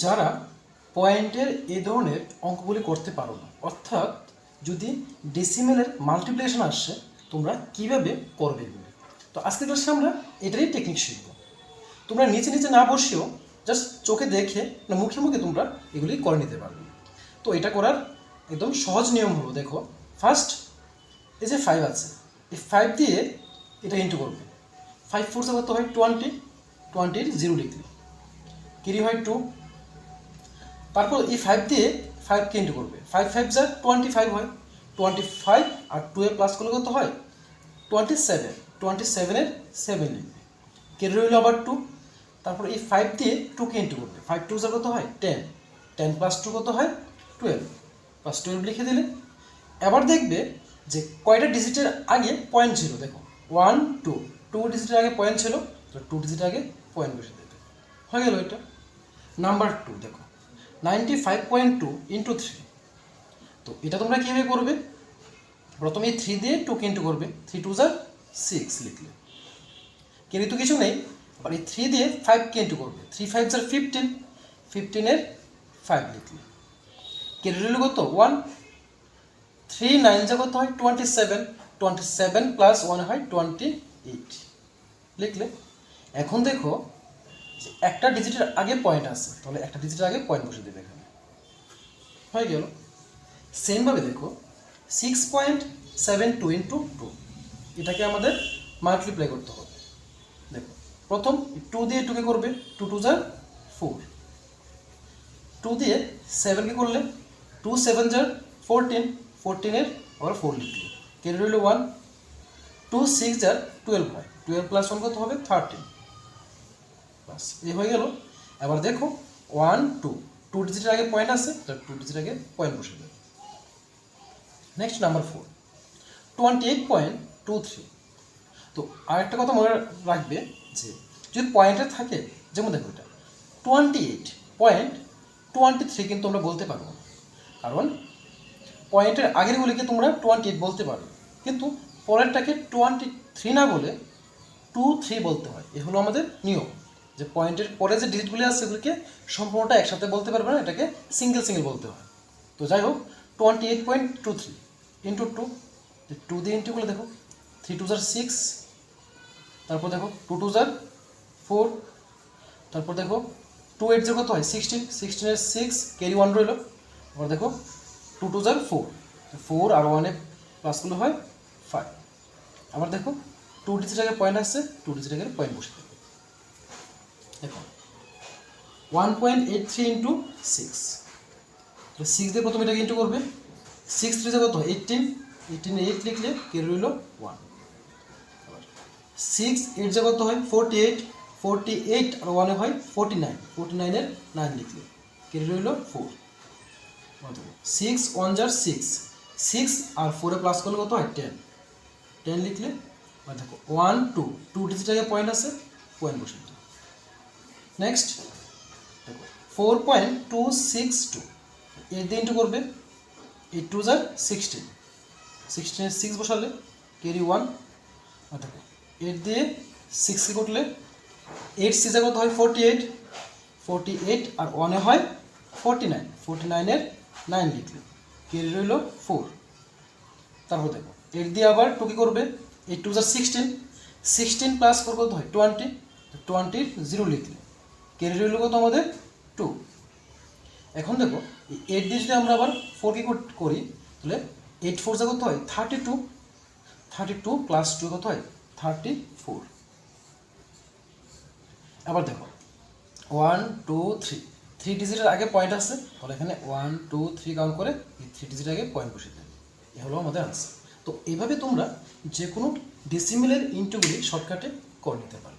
যারা পয়েন্টের এই ধরনের অঙ্কগুলি করতে পারো না, অর্থাৎ যদি ডেসিমেলের মাল্টিপ্লিকেশন আসে তোমরা কিভাবে করবে এগুলো, তো আজকের ক্লাসে আমরা এটারই টেকনিক শিখব। তোমরা নিচে নিচে না বসেও জাস্ট চোখে দেখে না মুখে মুখে তোমরা এগুলি করে নিতে পারবে। তো এটা করার একদম সহজ নিয়ম হলো, দেখো ফার্স্ট এই যে 5 আছে, এই 5 দিয়ে এটা ইন্টু করবে। 5 4 কত হয় 20, 20-এর 0 লিখলে কেরি হয় 2। তারপর এই 5 দিয়ে 5কে ইন্টু করবে, 5 5 যা 25 হয়, 25 আর 2 এর প্লাস করলে কত হয় 27, 27-এর 7 লিখবে, কেটে রইল আবার 2। তারপর এই 5 দিয়ে 2কে ইন্টু করবে, 5 2 যা কত হয় 10, 10 প্লাস 2 কত হয় 12, প্লাস 12 লিখে দিলে। এবার দেখবে যে কয়টা ডিজিটের আগে পয়েন্ট ছিল, দেখো 1 2, 2 ডিজিটের আগে পয়েন্ট ছিল, তো 2 ডিজিটের আগে পয়েন্ট বসে দেবে, হয়ে গেল এটা। নাম্বার 2 দেখো 95.2 ইন্টু 3, তো এটা তোমরা কীভাবে করবে, প্রথমে 3 দিয়ে 2কে ইন্টু করবে, 3 2 যা 6 লিখলে, কিন্তু কিছু নেই। আবার এই 3 দিয়ে 5কে ইন্টু করবে, 3 5 যা 15, 15-এর 5 লিখলে, কেটে রইল কত 1, 3 9 যা কত হয় 27, 27 প্লাস 1 হয় 28 লিখলে। এখন দেখো যে একটা ডিজিটের আগে পয়েন্ট আছে, তাহলে একটা ডিজিটের আগে পয়েন্ট বসে দেবে, এখানে হয়ে গেল। সেমভাবে দেখো 6.72 ইন্টু 2, এটাকে আমাদের মাল্টিপ্লাই করতে হবে। দেখো প্রথম 2 দিয়ে 2কে করবে, 2 2 যা 4, 2 দিয়ে 7কে করলে 2 7 যা 14, 14-এর আবার 4 লিখলে, কেটে রইল 1, 2 6 যা 12 হয়, 12 প্লাস 1 কত হবে 13, বাস এই হয়ে গেল। এবার দেখো 1 2, 2 ডিজিটের আগে পয়েন্ট আছে, তার 2 ডিজিটের আগে পয়েন্ট বসে দেবে। নেক্সট নাম্বার 4 28.23, তো আরেকটা কথা মনে রাখবে যে যদি পয়েন্টে থাকে, যেমন দেখো এটা 28.23 কিন্তু আমরা বলতে পারবো না, কারণ পয়েন্টের আগেরগুলিকে তোমরা 28 বলতে পারো, কিন্তু পরেরটাকে 23 না বলে 23 বলতে হয়। এ হলো আমাদের নিয়ম, যে পয়েন্টের পরে যে ডিজিটগুলি আছে সেগুলিকে সম্পূর্ণটা একসাথে বলতে পারবে না, এটাকে সিঙ্গেল সিঙ্গেল বলতে হয়। তো যাই হোক 28.23 ইন্টু 2, 2 দিয়ে ইন্টু করলে দেখো 3 2 6, তারপর দেখো 2 2 4, তারপর দেখো 2 8 কত হয় 16, 16-এর 6 ক্যারি 1 রইল, আবার দেখো 2 2 4, 4 আর 1-এ প্লাস করলে হয় 5। আবার দেখো 2 ডিজিট আগে পয়েন্ট আসছে, 2 ডিজিট আগে পয়েন্ট বসে দেবে। দেখো 1.83 ইন্টু 6, তো 6 দিয়ে প্রথমে এটাকে ইন্টু করবে, 6 3 কত 18, 18-এ 8 লিখলে কেটে রইল 1। 6 8 কত হয় 48, 48 আর 1-এ হয় 49, 49-এর 9 লিখলে কেটে রইল 4। 6 1 যা 6, 6 আর 4-এ প্লাস করলে কত হয় 10, 10 লিখলে। আর দেখো 1 2, 2 ডিজিট আগে পয়েন্ট আছে, পয়েন্ট বসে দিল। নেক্সট দেখো 4.262, এর দিয়ে ইন্টু করবে, 8 2 যা 16, 16-এর 6 বসালে ক্যারি 1। আর দেখো 8 দিয়ে 6কে করলে 8 6 কত হয় 48, 48 আর 1-এ হয় 49, 49-এর 9 লিখলে ক্যারি রইল 4। তারপর দেখো 8 দিয়ে আবার 2 কি করবে, 8 2 যা 16, 16 প্লাস 4 কত হয় 20, 20-এর 0 লিখলে ক্যারি রইল কত আমাদের 2। এখন দেখো এই 8 দিয়ে যদি আমরা আবার 4 কি করি, তাহলে 8 4 যা কত হয় 32, 32 প্লাস 2 কত হয় 34। আবার দেখো 1 2 3, 3 ডিজিটের আগে পয়েন্ট আছে, তাহলে এখানে 1 2 3 কাউন্ট করে এই 3 ডিজিটের আগে পয়েন্ট বসিয়ে দেবে, এ হলো আমাদের আনসার। তো এইভাবে তোমরা যে কোনো ডেসিমেলের ইন্টুগুলি শর্টকাটে করে নিতে পারো।